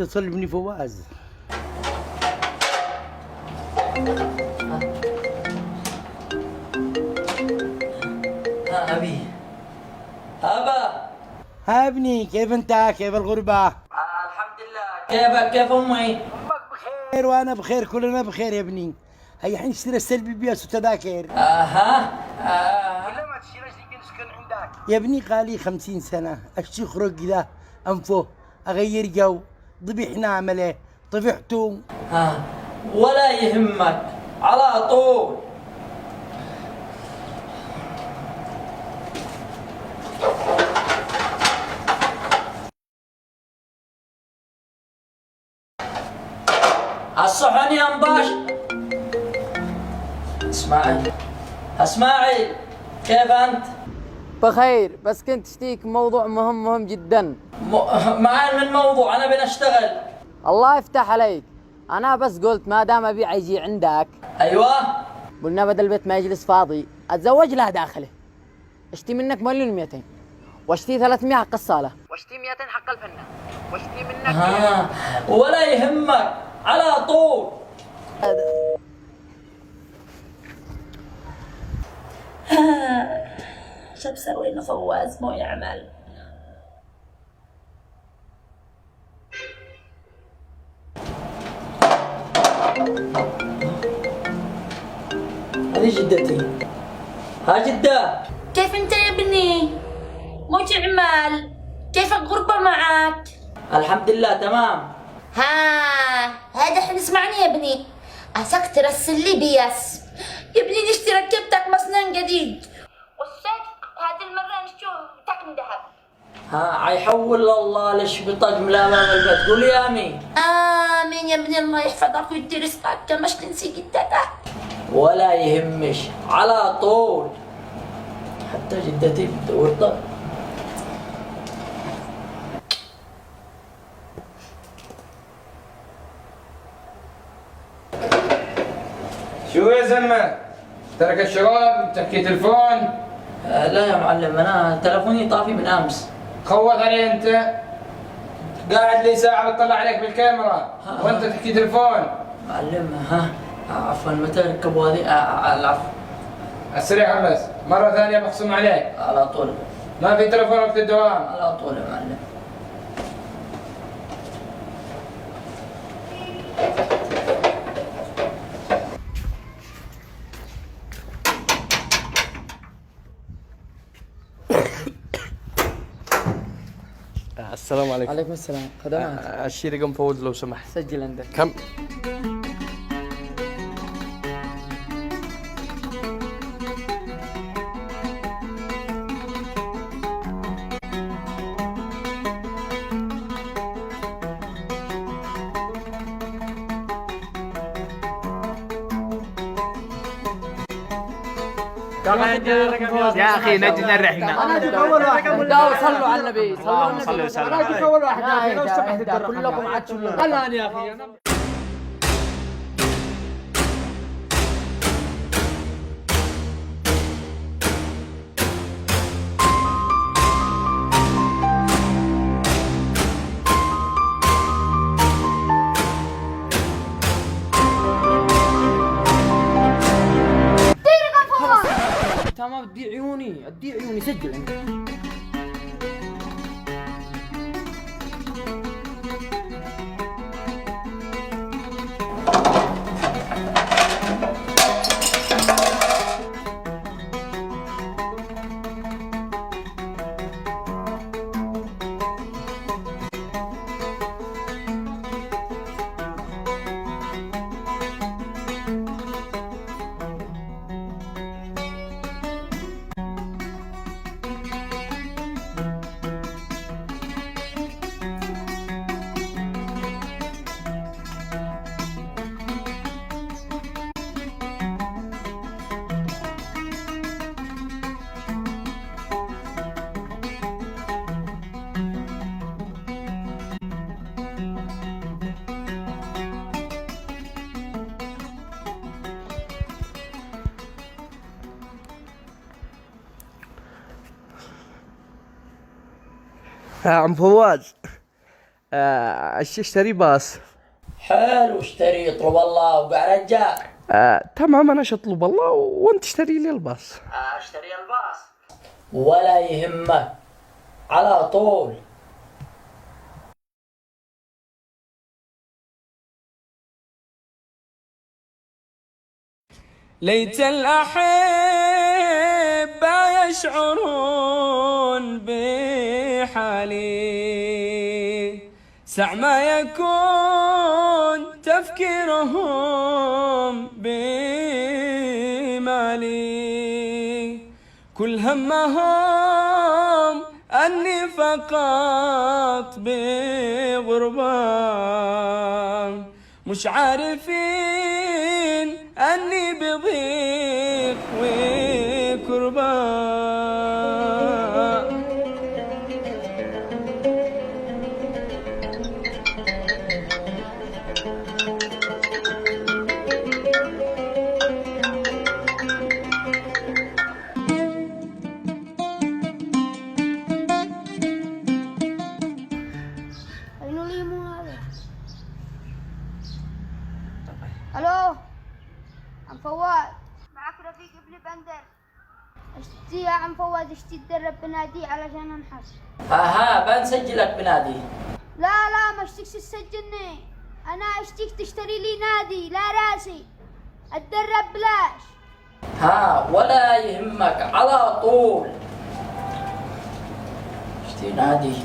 اتصل بني فواز. أبي أبا. ها ابني، كيف انت؟ كيف الغربة؟ الحمد لله. كيفك؟ كيف أمي؟ امك بخير وانا بخير، كلنا بخير يا ابني. هيا حنشتري السلبي بياس وتذاكر. ولا ما تشتريش لي نسكن عندك يا ابني؟ قالي 50 سنة الشيخ يخرج كذا انفه اغير جو، ضبح نعمله طفحته. ولا يهمك على طول. الصحن يا مباش. اسماعيل كيف أنت؟ بخير، بس كنت اشتيك موضوع مهم جدا. معاي من موضوع، أنا بنشتغل. الله يفتح عليك. أنا بس قلت ما دام أبيع يجي عندك. أيوة. قلنا بدل البيت ما يجلس فاضي أتزوج له داخله. اشتي منك 1,200,000 واشتي 300 حق الصالة واشتي 200 حق الفنان واشتي منك ولا يهمك على طول. شو بسوي انه فواز مو يعمل؟ هذه جدتي. ها جدة. كيف انت يا ابني؟ مو تعمل؟ كيف الغربة معك؟ الحمد لله تمام. هذا حين اسمعني يا ابني، عساك ترسل لي بياس يا ابني. نشتري ركبتك مسنن جديد والصدق هذه المرة نشوف طقم ذهب. عيحول الله لشبطك من امام البيت. قول يا امين. امين يا ابني، الله يحفظك ويدي رزقك كماش تنسي جدتك. ولا يهمش على طول. حتى جدتي بتورطك. شو يا زلمة؟ ترك الشغل تحكي تلفون؟ لا يا معلم، انا تلفوني طافي من امس. خوت علي انت؟ قاعد لي ساعة بتطلع عليك بالكاميرا وانت تحكي تلفون. معلم عفوا، متى ركبوا هذه؟ العفو. السريع بس، مرة ثانية بخصم عليك. على طول. ما في تلفون وقت الدوام. على طول يا معلم. السلام عليكم. عليكم السلام. خدمات. الشي رقم فوز لو سمحت. سجل عندك. كم؟ يا اخي نجنا الرحمه. انا اديك اول واحد. صلوا على النبي. صلوا على النبي. صلوا وسلم. انا اديك اول واحد. لو سمحت كلكم عدشوا. الان يا اخي تمام. ادي عيوني سجل عندك. عم فواز، اشتري باص. حلو، اشتري اطلب الله وقع رجال. تمام، انا اطلب الله وانت اشتري لي الباص. اشتري الباص ولا يهمك، على طول. ليت الأحبة يشعرون بحالي، سع ما يكون تفكيرهم بمالي، كل همهم أني فقط بغربة، مش عارفين أني بضيق وكربة. الو عم فواز، معك رفيق ابن بندر. اشتي يا عم فواز، اشتي تدرب بنادي علشان انحس. بنسجلك بنادي. لا ما اشتيك تسجلني، انا اشتيك تشتري لي نادي لا راسي اتدرب بلاش. ولا يهمك، على طول. اشتي نادي.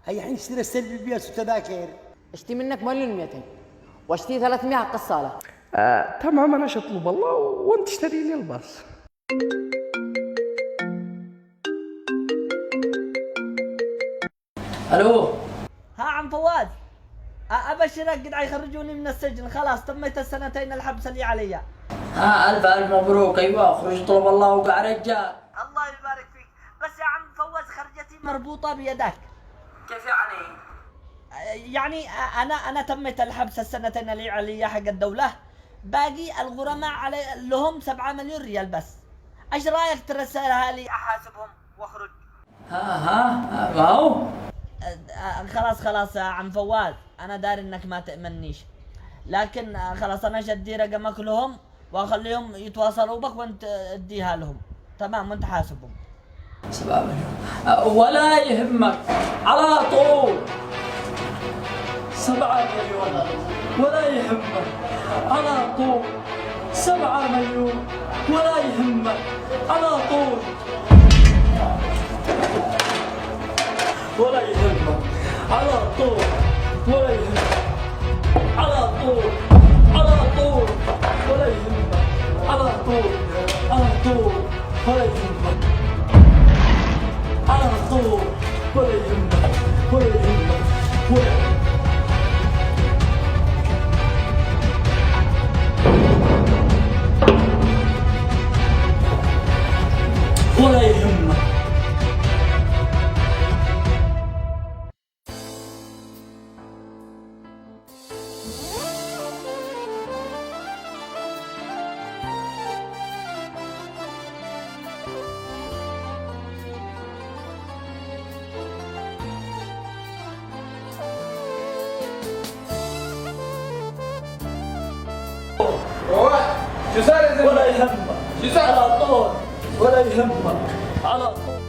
هيا حين اشتري السلبي بياس وتذاكر. اشتي منك 1,200,000 واشتي 300 على القصالة. تمام، انا اطلب الله وانت اشتري لي الباص. الو. عم فواز، ابشرك قد يخرجوني من السجن، خلاص تميت السنتين الحبس اللي علي. الف مبروك. ايوه، اخرج اطلب الله وقع رجال. الله يبارك فيك، بس يا عم فواز خرجتي مربوطة بيدك. كيف يعني؟ يعني انا تميت الحبس السنتين اللي علي حق الدولة، باقي الغرماء علي لهم 7 مليون ريال بس. ايش رايك ترسلها لي احاسبهم واخرج؟ ما هو خلاص يا عم فواز، انا داري انك ما تأمنيش، لكن خلاص انا جدي رقمك لهم واخليهم يتواصلوا بك وانت اديها لهم، تمام؟ وانت حاسبهم. 7 مليون ولا يهمك، على طول. 7 مليون ولا يهمك، على طول. 7 مليون ولا يهمك، على طول. ولا يهمك، على طول. ولا يهمك، على طول. على طول. ولا يهمك، على طول. على طول. ولا يهمك، على طول. ولا يهمك، ولا يهمك، ولا يهمك. شو صار يا زلمه؟ ولا يهمك، شو صار؟ على طول. ولا يهمك، على طول.